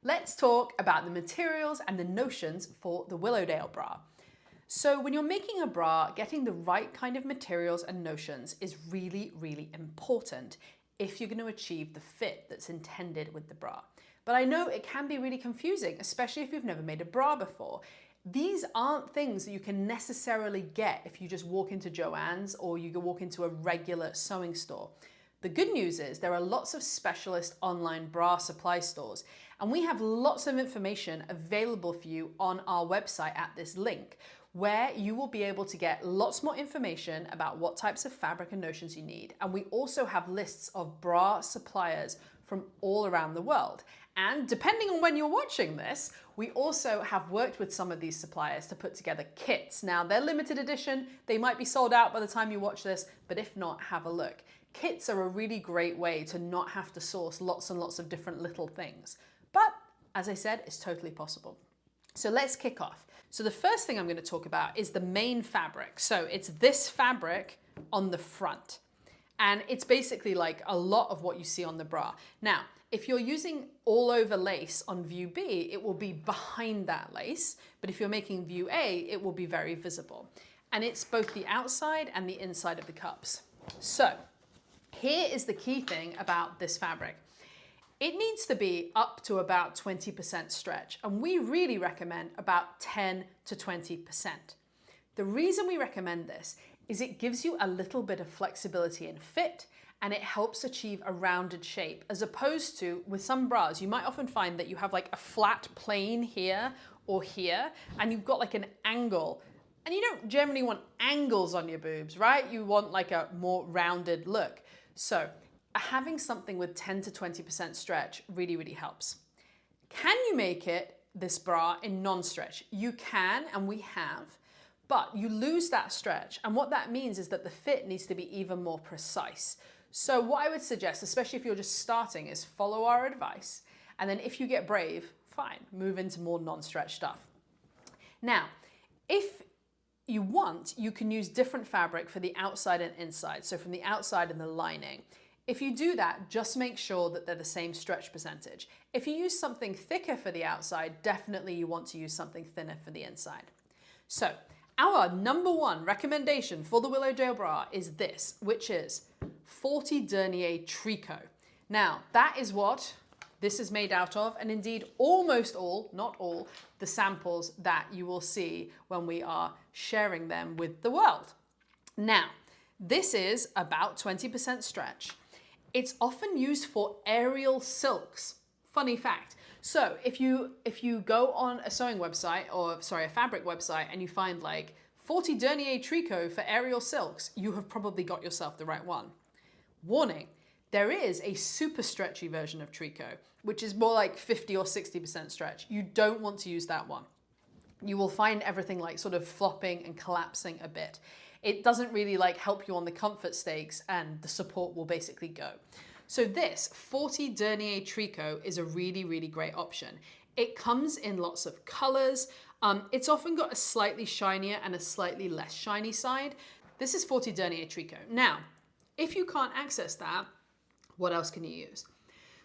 Let's talk about the materials and the notions for the Willowdale bra. So when you're making a bra, getting the right kind of materials and notions is really, really important if you're going to achieve the fit that's intended with the bra. But I know it can be really confusing, especially if you've never made a bra before. These aren't things that you can necessarily get if you just walk into Joann's or you go walk into a regular sewing store. The good news is there are lots of specialist online bra supply stores, and we have lots of information available for you on our website at this link, where you will be able to get lots more information about what types of fabric and notions you need. And we also have lists of bra suppliers from all around the world. And depending on when you're watching this, we also have worked with some of these suppliers to put together kits. Now, they're limited edition. They might be sold out by the time you watch this, but if not, have a look. Kits are a really great way to not have to source lots and lots of different little things. But as I said, it's totally possible. So let's kick off. So the first thing I'm going to talk about is the main fabric. So it's this fabric on the front. And it's basically like a lot of what you see on the bra. Now, if you're using all over lace on view B, it will be behind that lace. But if you're making view A, it will be very visible. And it's both the outside and the inside of the cups. So here is the key thing about this fabric. It needs to be up to about 20% stretch, and we really recommend about 10 to 20%. The reason we recommend this is it gives you a little bit of flexibility in fit, and it helps achieve a rounded shape, as opposed to with some bras, you might often find that you have like a flat plane here or here, and you've got like an angle. And you don't generally want angles on your boobs, right? You want like a more rounded look. So having something with 10 to 20% stretch really, really helps. Can you make it, this bra, in non-stretch? You can, and we have, but you lose that stretch. And what that means is that the fit needs to be even more precise. So what I would suggest, especially if you're just starting, is follow our advice. And then if you get brave, fine, move into more non-stretch stuff. Now, if you want, you can use different fabric for the outside and inside. So from the outside and the lining. If you do that, just make sure that they're the same stretch percentage. If you use something thicker for the outside, definitely you want to use something thinner for the inside. So our number one recommendation for the Willowdale bra is this, which is 40 denier Trico. Now, that is what this is made out of, and indeed almost all, not all, the samples that you will see when we are sharing them with the world. Now, this is about 20% stretch. It's often used for aerial silks. Funny fact. So if you go on a sewing website, or sorry, a fabric website, and you find like 40 denier Trico for aerial silks, you have probably got yourself the right one. Warning, there is a super stretchy version of Trico, which is more like 50 or 60% stretch. You don't want to use that one. You will find everything like sort of flopping and collapsing a bit. It doesn't really like help you on the comfort stakes, and the support will basically go. So this 40 denier Trico is a really, really great option. It comes in lots of colors. It's often got a slightly shinier and a slightly less shiny side. This is 40 denier Trico. Now, if you can't access that, what else can you use?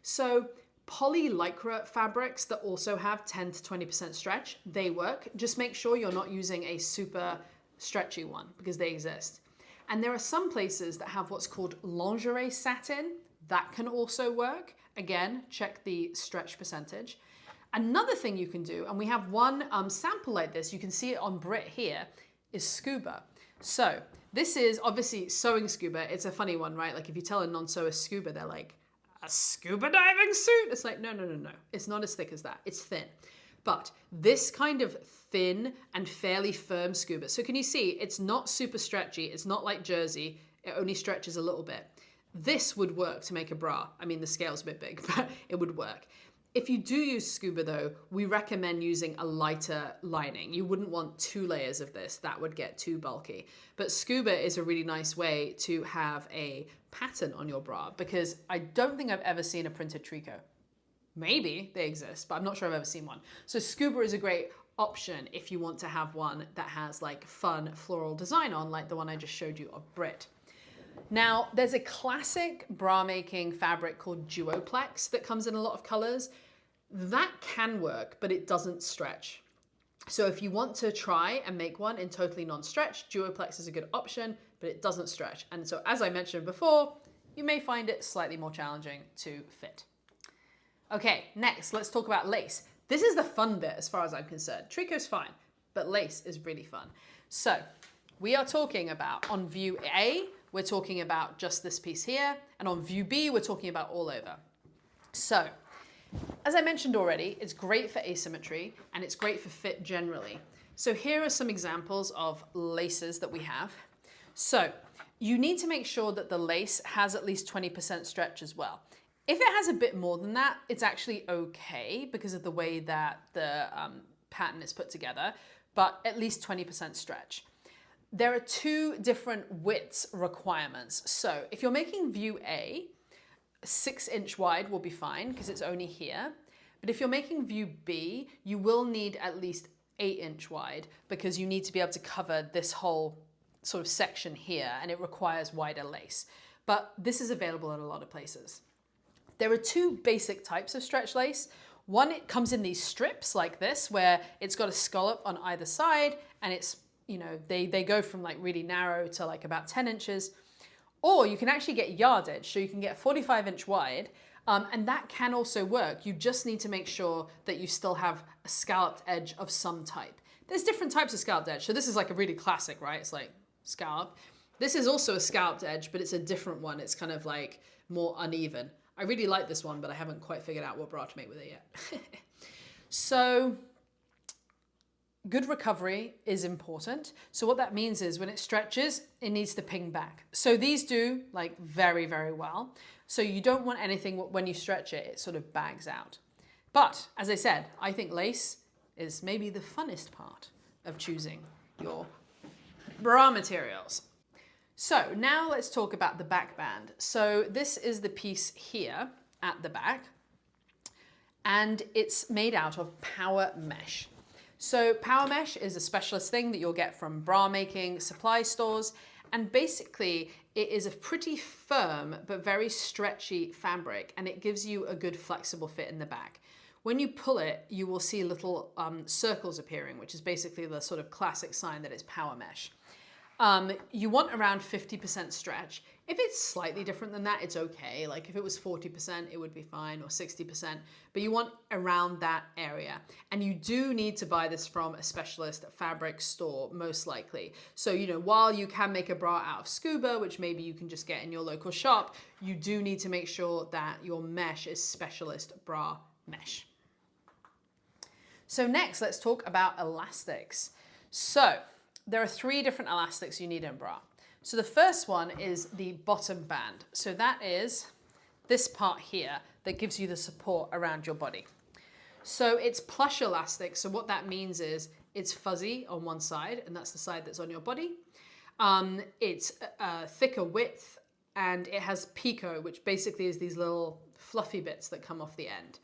So poly lycra fabrics that also have 10 to 20% stretch, they work. Just make sure you're not using a super stretchy one, because they exist. And there are some places that have what's called lingerie satin. That can also work. Again, check the stretch percentage. Another thing you can do, and we have one sample like this, you can see it on Brit here, is Scuba. So this is obviously sewing Scuba. It's a funny one, right? Like if you tell a non-sewer Scuba, they're like, a scuba diving suit? It's like, no. It's not as thick as that. It's thin. But this kind of thin and fairly firm Scuba. So can you see, it's not super stretchy. It's not like jersey. It only stretches a little bit. This would work to make a bra. I mean, the scale's a bit big, but it would work. If you do use Scuba though, we recommend using a lighter lining. You wouldn't want 2 layers of this. That would get too bulky. But Scuba is a really nice way to have a pattern on your bra, because I don't think I've ever seen a printed Trico. Maybe they exist, but I'm not sure I've ever seen one. So Scuba is a great option if you want to have one that has like fun floral design on, like the one I just showed you of Brit. Now, there's a classic bra making fabric called Duoplex that comes in a lot of colors. That can work, but it doesn't stretch. So if you want to try and make one in totally non-stretch, Duoplex is a good option, but it doesn't stretch. And so as I mentioned before, you may find it slightly more challenging to fit. Okay, next, let's talk about lace. This is the fun bit as far as I'm concerned. Trico's fine, but lace is really fun. So we are talking about, on view A, we're talking about just this piece here, and on view B, we're talking about all over. So, as I mentioned already, it's great for asymmetry and it's great for fit generally. So here are some examples of laces that we have. So you need to make sure that the lace has at least 20% stretch as well. If it has a bit more than that, it's actually okay because of the way that the pattern is put together, but at least 20% stretch. There are two different widths requirements. So if you're making view A, 6-inch wide will be fine because it's only here. But if you're making view B, you will need at least 8-inch wide because you need to be able to cover this whole sort of section here, and it requires wider lace. But this is available in a lot of places. There are two basic types of stretch lace. One, it comes in these strips like this, where it's got a scallop on either side, and it's, you know, they go from like really narrow to like about 10 inches. Or you can actually get yardage, so you can get 45-inch wide, and that can also work. You just need to make sure that you still have a scalloped edge of some type. There's different types of scalloped edge. So this is like a really classic, right? It's like scallop. This is also a scalloped edge, but it's a different one. It's kind of like more uneven. I really like this one, but I haven't quite figured out what bra to make with it yet. So good recovery is important. So what that means is when it stretches, it needs to ping back. So these do like very, very well. So you don't want anything when you stretch it, it sort of bags out. But as I said, I think lace is maybe the funnest part of choosing your bra materials. So now let's talk about the back band. So this is the piece here at the back, and it's made out of power mesh. So power mesh is a specialist thing that you'll get from bra making supply stores. And basically it is a pretty firm but very stretchy fabric, and it gives you a good flexible fit in the back. When you pull it, you will see little circles appearing, which is basically the sort of classic sign that it's power mesh. You want around 50% stretch. If it's slightly different than that, it's okay. Like if it was 40%, it would be fine, or 60%, but you want around that area. And you do need to buy this from a specialist fabric store, most likely. So, you know, while you can make a bra out of Scuba, which maybe you can just get in your local shop, you do need to make sure that your mesh is specialist bra mesh. So next, let's talk about elastics. So there are 3 different elastics you need in a bra. So the first one is the bottom band. So that is this part here that gives you the support around your body. So it's plush elastic. So what that means is it's fuzzy on one side, and that's the side that's on your body. It's a thicker width, and it has pico, which basically is these little fluffy bits that come off the end.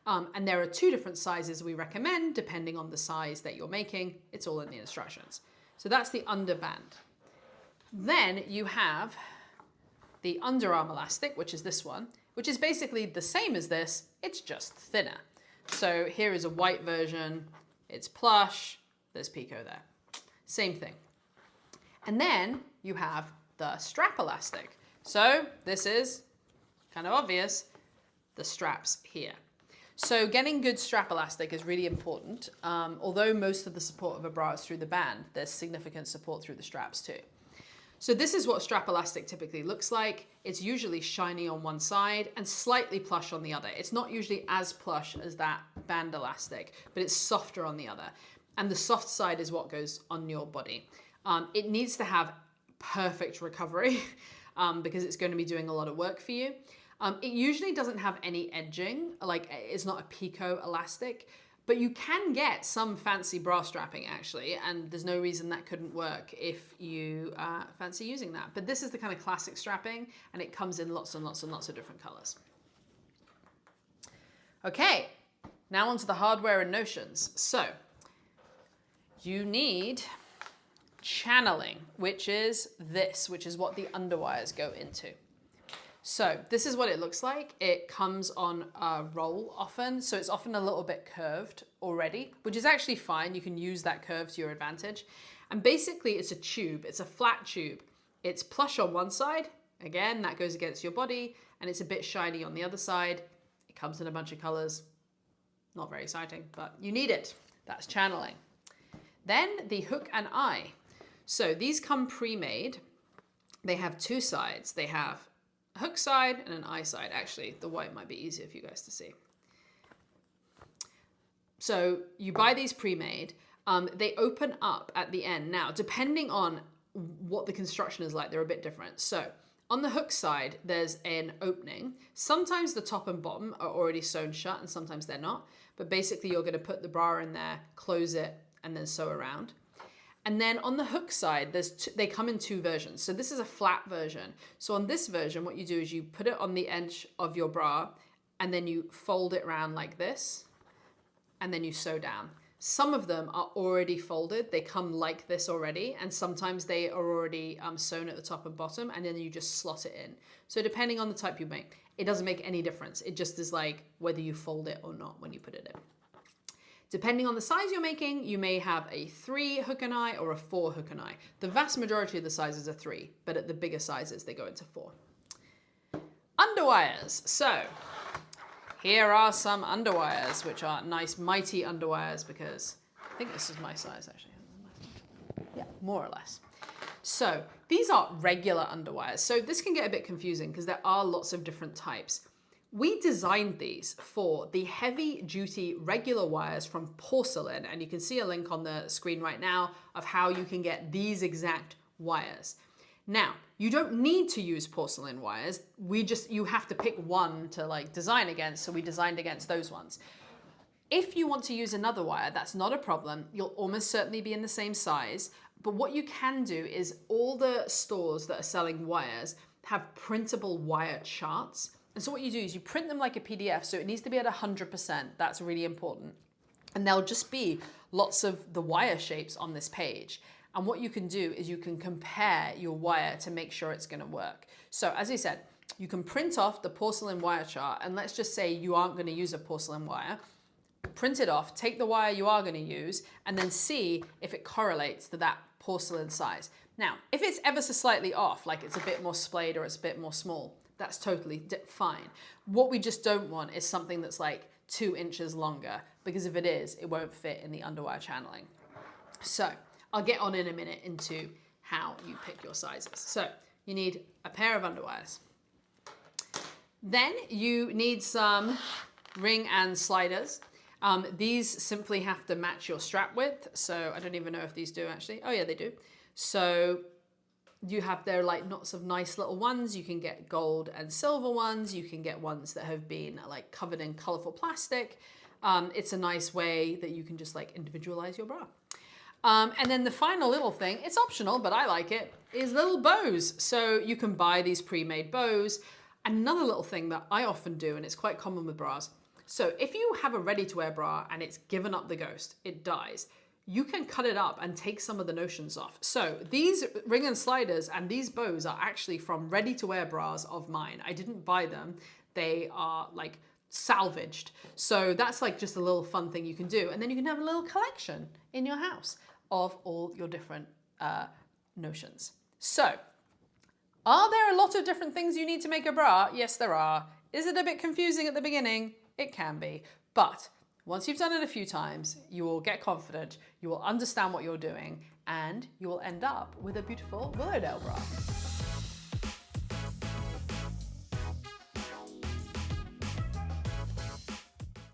And there are 2 different sizes we recommend depending on the size that you're making. It's all in the instructions. So that's the underband. Then you have the underarm elastic, which is this one, which is basically the same as this, it's just thinner. So here is a white version, it's plush, there's pico there. Same thing. And then you have the strap elastic. So this is kind of obvious, the straps here. So getting good strap elastic is really important. Although most of the support of a bra is through the band, there's significant support through the straps too. So this is what strap elastic typically looks like. It's usually shiny on one side and slightly plush on the other. It's not usually as plush as that band elastic, but it's softer on the other. And the soft side is what goes on your body. It needs to have perfect recovery because it's going to be doing a lot of work for you. It usually doesn't have any edging, like it's not a picot elastic, but you can get some fancy bra strapping actually, and there's no reason that couldn't work if you fancy using that. But this is the kind of classic strapping, and it comes in lots and lots and lots of different colors. Okay, now onto the hardware and notions. So you need channeling, which is this, which is what the underwires go into. So this is what it looks like. It comes on a roll often, so it's often a little bit curved already, which is actually fine. You can use that curve to your advantage. And basically it's a tube, it's a flat tube. It's plush on one side, again, that goes against your body, and it's a bit shiny on the other side. It comes in a bunch of colors. Not very exciting, but you need it. That's channeling. Then the hook and eye. So these come pre-made. They have two sides. They have a hook side and an eye side. Actually, the white might be easier for you guys to see. So you buy these pre-made. They open up at the end. Now, depending on what the construction is like, they're a bit different. So on the hook side, there's an opening. Sometimes the top and bottom are already sewn shut and sometimes they're not. But basically you're going to put the bra in there, close it, and then sew around. And then on the hook side, they come in two versions. So this is a flat version. So on this version, what you do is you put it on the edge of your bra and then you fold it around like this and then you sew down. Some of them are already folded. They come like this already. And sometimes they are already sewn at the top and bottom and then you just slot it in. So depending on the type you make, it doesn't make any difference. It just is like whether you fold it or not when you put it in. Depending on the size you're making, you may have a 3 hook and eye or a 4 hook and eye. The vast majority of the sizes are 3, but at the bigger sizes, they go into 4. Underwires. So here are some underwires, which are nice, mighty underwires, because I think this is my size, actually. Yeah, more or less. So these are regular underwires. So this can get a bit confusing because there are lots of different types. We designed these for the heavy duty regular wires from Porcelain, and you can see a link on the screen right now of how you can get these exact wires. Now, you don't need to use Porcelain wires. You have to pick one to like design against, so we designed against those ones. If you want to use another wire, that's not a problem. You'll almost certainly be in the same size, but what you can do is all the stores that are selling wires have printable wire charts. And so what you do is you print them like a PDF, so it needs to be at 100%. That's really important. And there'll just be lots of the wire shapes on this page. And what you can do is you can compare your wire to make sure it's going to work. So as I said, you can print off the Porcelain wire chart, and let's just say you aren't going to use a Porcelain wire. Print it off, take the wire you are going to use, and then see if it correlates to that Porcelain size. Now, if it's ever so slightly off, like it's a bit more splayed or it's a bit more small, that's totally fine. What we just don't want is something that's like 2 inches longer, because if it is, it won't fit in the underwire channeling. So I'll get on in a minute into how you pick your sizes. So you need a pair of underwires. Then you need some ring and sliders. These simply have to match your strap width. So I don't even know if these do actually. Oh yeah, they do. So you have their like lots of nice little ones. You can get gold and silver ones. You can get ones that have been like covered in colorful plastic. It's a nice way that you can just like individualize your bra. And then the final little thing, it's optional, but I like it, is little bows. So you can buy these pre-made bows. Another little thing that I often do, and it's quite common with bras. So if you have a ready-to-wear bra and it's given up the ghost, it dies, you can cut it up and take some of the notions off. So these ring and sliders and these bows are actually from ready-to-wear bras of mine. I didn't buy them. They are like salvaged. So that's like just a little fun thing you can do. And then you can have a little collection in your house of all your different notions. So are there a lot of different things you need to make a bra? Yes, there are. Is it a bit confusing at the beginning? It can be. But once you've done it a few times, you will get confident, you will understand what you're doing, and you will end up with a beautiful Willowdale bra.